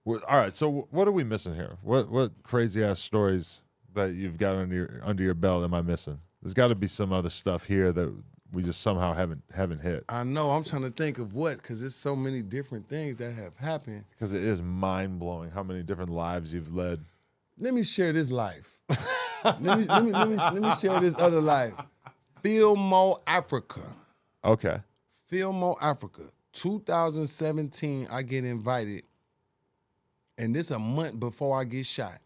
Well, all right, so what are we missing here? What crazy ass stories that you've got under your belt am I missing? There's got to be some other stuff here that we just somehow haven't hit. I know. I'm trying to think of what, because there's so many different things that have happened. Because it is mind blowing how many different lives you've led. Let me share this life. let me share this other life. Filmo Africa. Okay. Filmo Africa. 2017, I get invited, and this a month before I get shot.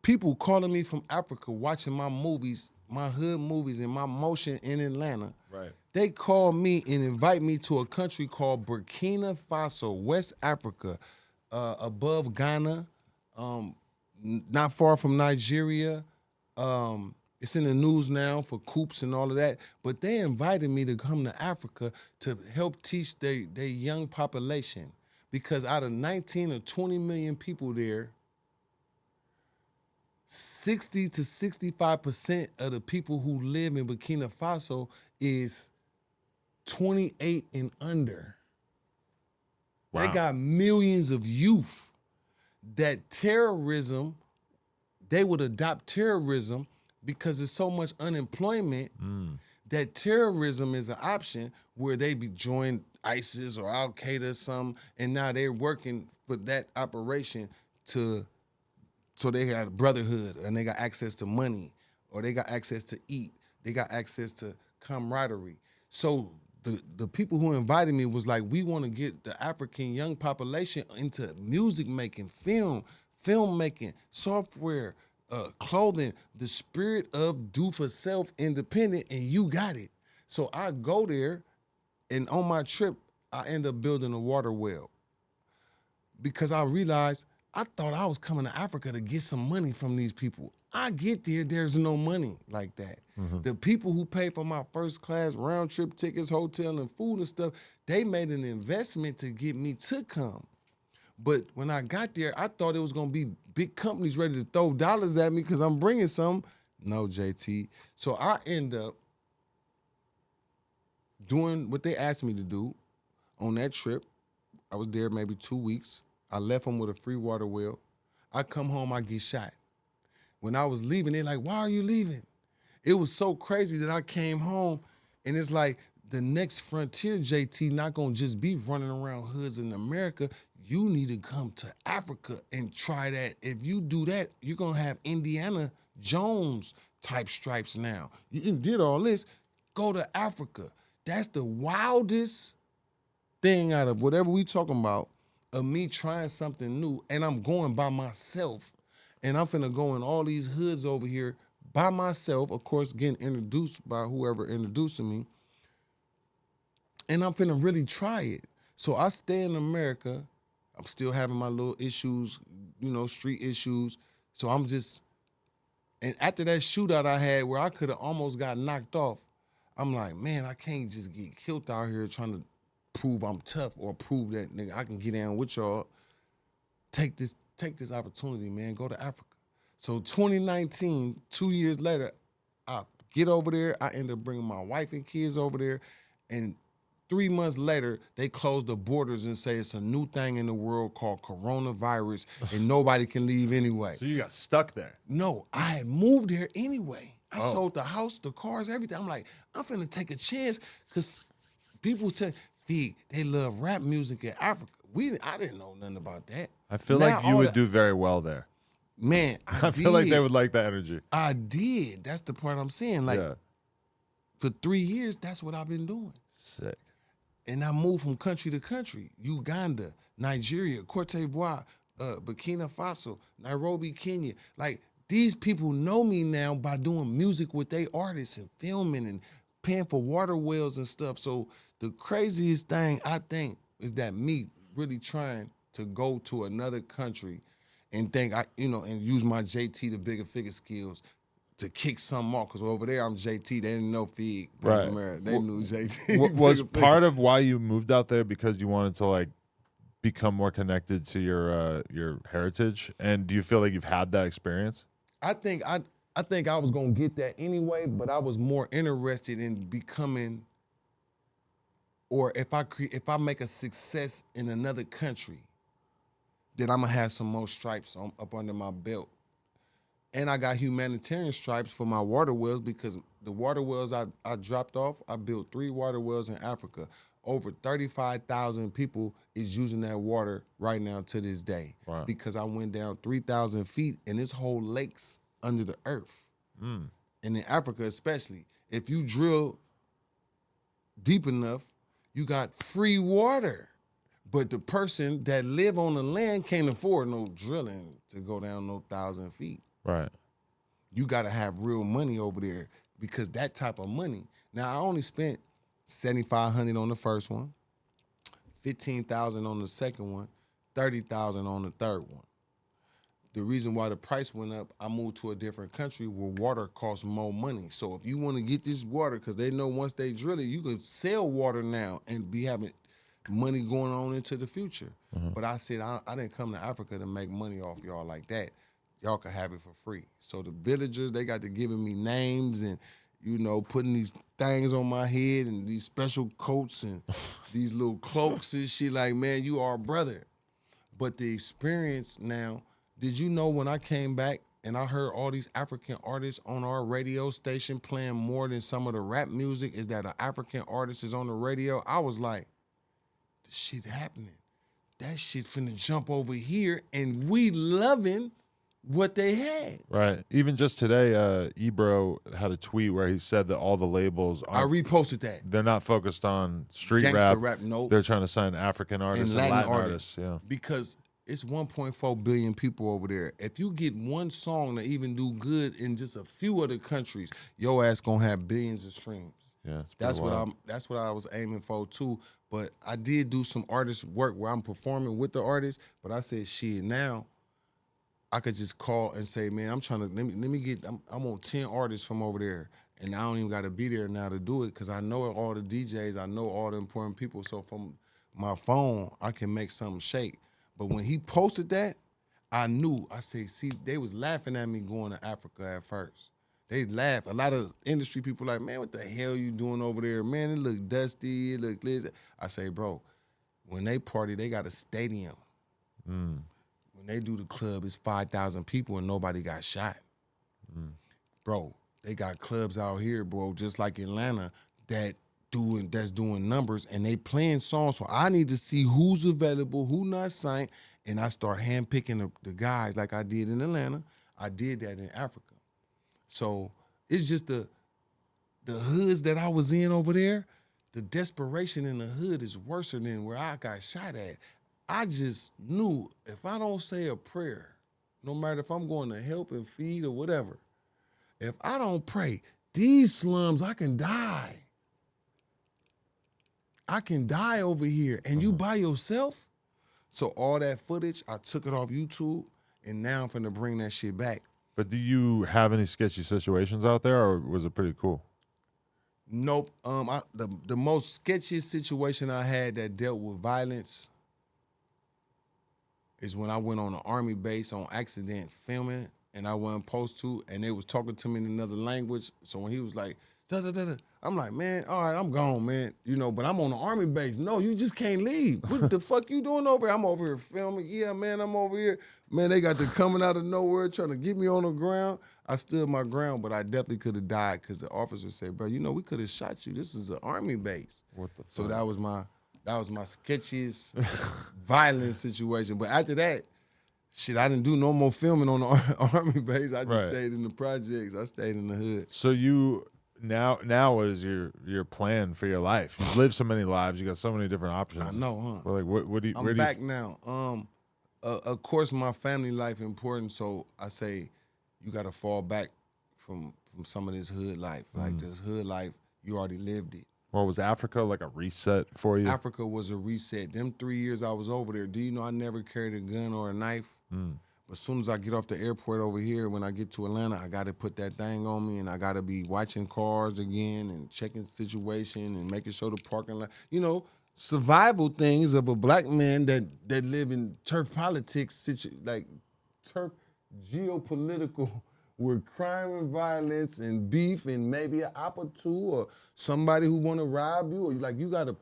People calling me from Africa, watching my movies, my hood movies, and my motion in Atlanta. Right. They call me and invite me to a country called Burkina Faso, West Africa, above Ghana, not far from Nigeria. It's in the news now for coups and all of that. But they invited me to come to Africa to help teach their young population. Because out of 19 or 20 million people there, 60 to 65% of the people who live in Burkina Faso is 28 and under. Wow. They got millions of youth that terrorism, they would adopt terrorism because there's so much unemployment that terrorism is an option where they be joined ISIS or Al Qaeda or something, and now they're working for that operation so they got a brotherhood and they got access to money or they got access to eat. They got access to camaraderie. So the people who invited me was like, we want to get the African young population into music making, film making, software, clothing, the spirit of do for self independent, and you got it. So I go there, and on my trip, I end up building a water well because I realized I thought I was coming to Africa to get some money from these people. I get there, there's no money like that. Mm-hmm. The people who pay for my first class round trip tickets, hotel and food and stuff, they made an investment to get me to come. But when I got there, I thought it was gonna be big companies ready to throw dollars at me because I'm bringing some. No, JT. So I end up doing what they asked me to do on that trip. I was there maybe 2 weeks. I left them with a free water well. I come home, I get shot. When I was leaving, they're like, why are you leaving? It was so crazy that I came home, and it's like the next frontier, JT, not gonna just be running around hoods in America. You need to come to Africa and try that. If you do that, you're gonna have Indiana Jones type stripes now. You did all this, go to Africa. That's the wildest thing out of whatever we talking about, of me trying something new, and I'm going by myself, and I'm finna go in all these hoods over here by myself, of course, getting introduced by whoever introducing me, and I'm finna really try it. So I stay in America. I'm still having my little issues, street issues. So I'm just, and after that shootout I had where I could have almost got knocked off, I'm like, man, I can't just get killed out here trying to prove I'm tough or prove that nigga I can get down with y'all. Take this opportunity, man. Go to Africa. So 2019, 2 years later, I get over there. I end up bringing my wife and kids over there, and 3 months later, they close the borders and say it's a new thing in the world called coronavirus, and nobody can leave anyway. So you got stuck there? No, I had moved there anyway. I sold the house, the cars, everything. I'm like, I'm finna take a chance because people say, Fig, they love rap music in Africa. I didn't know nothing about that. I feel like you would do very well there. Man, I feel like they would like that energy. I did. That's the part I'm saying. Like, for 3 years, that's what I've been doing. Sick. And I moved from country to country. Uganda, Nigeria, Cote d'Ivoire, Burkina Faso, Nairobi, Kenya. Like, these people know me now by doing music with their artists and filming and paying for water wells and stuff. So the craziest thing, I think, is that me really trying to go to another country and think and use my JT, the Bigga Figga skills to kick something off. Because over there, I'm JT. They didn't know Fig. Right. They knew JT. Was part of why you moved out there because you wanted to, like, become more connected to your heritage? And do you feel like you've had that experience? I think I was gonna get that anyway, but I was more interested in becoming, or if I make a success in another country, then I'm gonna have some more stripes up under my belt. And I got humanitarian stripes for my water wells because the water wells I dropped off, I built 3 water wells in Africa. Over 35,000 people is using that water right now to this day. Wow. Because I went down 3,000 feet and this whole lake's under the earth. And in Africa especially, if you drill deep enough, you got free water. But the person that live on the land can't afford no drilling to go down no 1,000 feet. Right. You got to have real money over there because that type of money. Now, I only spent $7,500 on the first one, $15,000 on the second one, $30,000 on the third one. The reason why the price went up, I moved to a different country where water costs more money. So if you want to get this water, because they know once they drill it, you can sell water now and be having money going on into the future. But I said, I didn't come to Africa to make money off y'all like that. Y'all can have it for free. So the villagers, they got to giving me names and, you know, putting these things on my head and these special coats and these little cloaks and shit like, man, you are a brother. But the experience now, did you know when I came back and I heard all these African artists on our radio station playing more than some of the rap music, is that an African artist is on the radio? I was like, this shit happening. That shit finna jump over here and we loving what they had. Right. Even just today, Ebro had a tweet where he said that all the labels I reposted that. they're not focused on street Gangsta rap. no. They're trying to sign African artists and Latin artists. Yeah. Because it's 1.4 billion people over there. If you get one song to even do good in just a few other countries, your ass gonna have billions of streams. Yeah. That's what I was aiming for too. But I did do some artist work where I'm performing with the artist. But I said, shit, now I could just call and say, man, I'm trying to let me get. I want 10 artists from over there, and I don't even got to be there now to do it because I know all the DJs, I know all the important people. So from my phone, I can make something shake. But when he posted that, I knew. I said, see, they was laughing at me going to Africa at first. They laugh. A lot of industry people like, man, what the hell you doing over there? Man, it look dusty. It look this. I say, bro, when they party, they got a stadium. When they do the club, it's 5,000 people and nobody got shot. Bro, they got clubs out here, bro, just like Atlanta, that's doing numbers and they playing songs. So I need to see who's available, who not signed, and I start handpicking the guys like I did in Atlanta. I did that in Africa. So it's just the hoods that I was in over there, the desperation in the hood is worse than where I got shot at. I just knew if I don't say a prayer, no matter if I'm going to help and feed or whatever, if I don't pray, these slums, I can die. I can die over here. And you by yourself? So all that footage, I took it off YouTube, and now I'm finna bring that shit back. But do you have any sketchy situations out there, or was it pretty cool? Nope. The most sketchiest situation I had that dealt with violence is when I went on an army base on accident filming, and I wasn't supposed to, and they was talking to me in another language. So when he was like, da-da-da-da, I'm like, man, all right, I'm gone, man. You know, but I'm on the army base. No, you just can't leave. What the fuck you doing over here? I'm over here filming. Yeah, man, I'm over here. Man, they got the coming out of nowhere trying to get me on the ground. I stood my ground, but I definitely could have died because the officer said, bro, you know, we could have shot you. This is an army base. What the fuck? So that was my sketchiest violent situation. But after that, shit, I didn't do no more filming on the army base. I just stayed in the projects. I stayed in the hood. So you now what is your plan for your life? You've lived so many lives. You got so many different options. I know, huh? Well, like what do you? I'm back now. Of course, my family life important. So I say, you got to fall back from some of this hood life. Like this hood life, you already lived it. Well, was Africa like a reset for you? Africa was a reset. Them 3 years I was over there, do you know I never carried a gun or a knife? But as soon as I get off the airport over here, when I get to Atlanta, I got to put that thing on me, and I got to be watching cars again and checking the situation and making sure the parking lot, you know, survival things of a black man that live in turf politics, like turf geopolitical, with crime and violence and beef and maybe an op or two or somebody who want to rob you, or like you gotta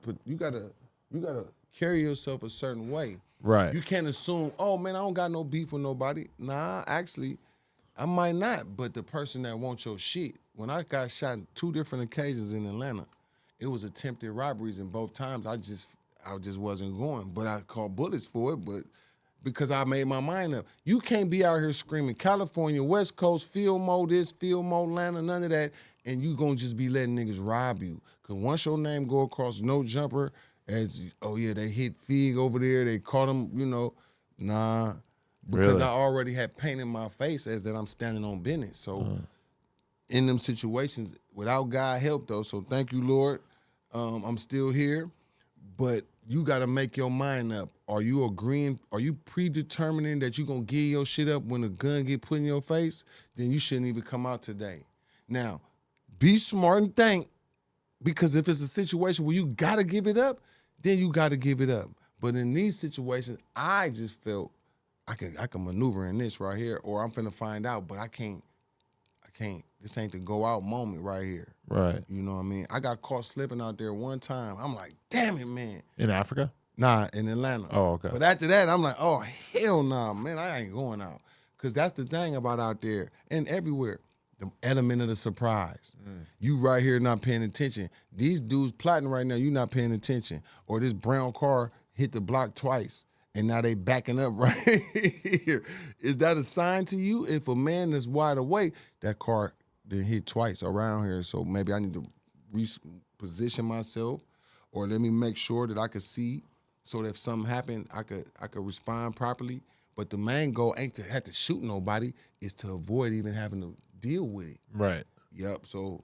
carry yourself a certain way. Right. You can't assume, oh man, I don't got no beef with nobody. Nah, actually, I might not. But the person that wants your shit, when I got shot on 2 different occasions in Atlanta, it was attempted robberies, and both times I just wasn't going. But I called bullets for it, but because I made my mind up. You can't be out here screaming California, West Coast, field mode this, field mode Atlanta, none of that, and you gonna just be letting niggas rob you. Cause once your name go across no jumper, as oh yeah, they hit Fig over there, they caught him, nah. Because Really? I already had paint in my face as that I'm standing on business. So in them situations, without God help though, so thank you, Lord. I'm still here. But you got to make your mind up. Are you agreeing? Are you predetermining that you're going to give your shit up when a gun get put in your face? Then you shouldn't even come out today. Now, be smart and think, because if it's a situation where you got to give it up, then you got to give it up. But in these situations, I just felt I can maneuver in this right here, or I'm finna find out, but I can't. This ain't the go out moment right here. Right. You know what I mean? I got caught slipping out there one time. I'm like, damn it, man. In Africa? Nah, in Atlanta. Oh, okay. But after that, I'm like, oh, hell nah, man. I ain't going out. Because that's the thing about out there and everywhere. The element of the surprise. You right here not paying attention. These dudes plotting right now, you not paying attention. Or this brown car hit the block twice, and now they backing up right here. Is that a sign to you? If a man that's wide awake, that car didn't hit twice around here, so maybe I need to reposition myself, or let me make sure that I could see, so that if something happened, I could respond properly. But the main goal ain't to have to shoot nobody; is to avoid even having to deal with it. Right. Yep. So,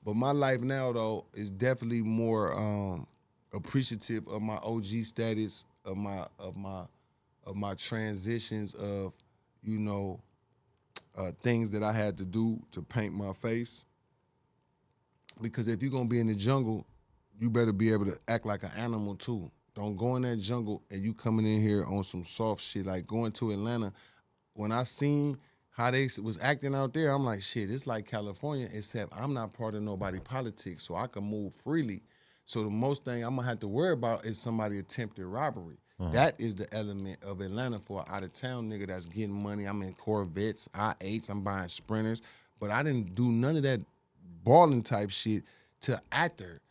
but my life now though is definitely more appreciative of my OG status, of my transitions, of things that I had to do to paint my face. Because if you're gonna be in the jungle, you better be able to act like an animal too. Don't go in that jungle and you coming in here on some soft shit. Like going to Atlanta, when I seen how they was acting out there, I'm like, shit, it's like California, except I'm not part of nobody politics, so I can move freely. So the most thing I'm gonna have to worry about is somebody attempted robbery. That is the element of Atlanta for an out-of-town nigga that's getting money. I'm in Corvettes, I-8s, I'm buying Sprinters, but I didn't do none of that balling type shit till after.